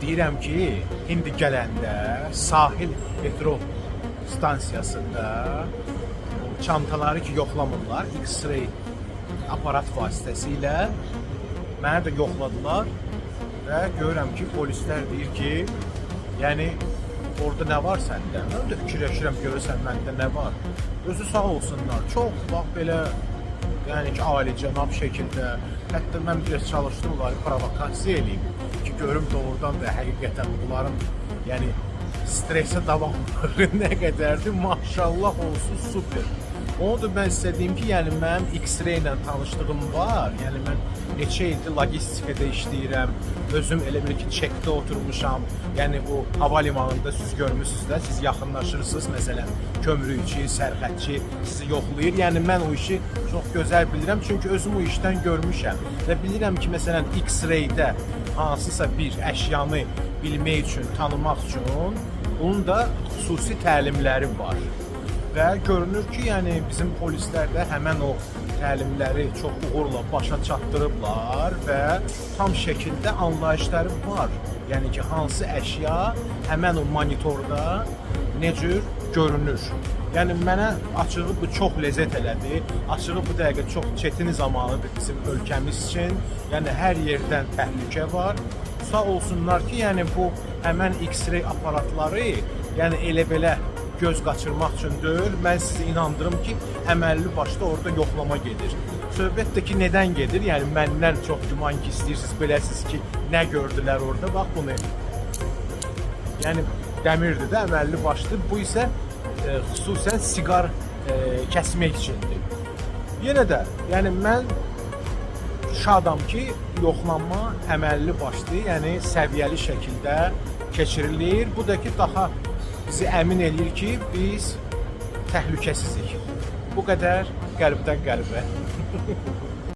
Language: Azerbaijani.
Deyirəm ki, indi gələndə sahil metro stansiyasında çantaları ki yoxlamırlar, X-ray aparat vasitəsilə məni də yoxladılar və görürəm ki, polislər deyir ki, yəni orada nə var səndə? Mən də fikirləşirəm görəsən məndə nə var? Özü sağ olsunlar, çox bax belə yəni ki, alicənab şəkildə, hətta mən biraz çalışdım onları provokasiya eləyim ki, görüm doğrudan da həqiqətən bunların yəni stresə davamları nə qədərdir, maşallah olsun, super. Onu da mən sizə deyim ki, yəni mənim X-ray ilə tanışlığım var, yəni mən neçə ildir logistikada işləyirəm, özüm elə bir ki, çekdə oturmuşam, yəni o hava limanında siz görmüsünüz də, siz yaxınlaşırsınız, məsələn, kömrükçü, sərxətçi sizi yoxlayır, yəni mən o işi çox gözəl bilirəm, çünki özüm o işdən görmüşəm və bilirəm ki, məsələn, X-raydə hansısa bir əşyanı bilmək üçün, tanımaq üçün, onun da xüsusi təlimləri var. Və görünür ki, yəni bizim polislər də həmən o təlimləri çox uğurla başa çatdırıblar və tam şəkildə anlayışları var. Yəni ki, hansı əşya həmən o monitorda necə görünür. Yəni mənə açığı bu çox ləzzət elədi. Açığı bu dəqiqə çox çətin zamanıdır bizim ölkəmiz üçün. Yəni hər yerdən təhlükə var. Sağ olsunlar ki, yəni bu həmən X-ray aparatları, yəni elə belə göz qaçırmaq üçün deyil, mən sizi inandırım ki, əməlli başda orada yoxlama gedir. Söhbət də ki, nədən gedir? Yəni məndən çox güman ki, istəyirsiniz, biləsiniz ki, nə gördülər orada, bax bunu. Yəni dəmirdir də, əməlli başlı. Bu isə xüsusən siqar kəsmək üçündür. Yenə də, yəni mən şadam ki, yoxlanma əməlli başlı, yəni səviyyəli şəkildə keçirilir. Bu da ki, daha bizi əmin eləyir ki, biz təhlükəsizik. Bu qədər qəlbdən qəlbə.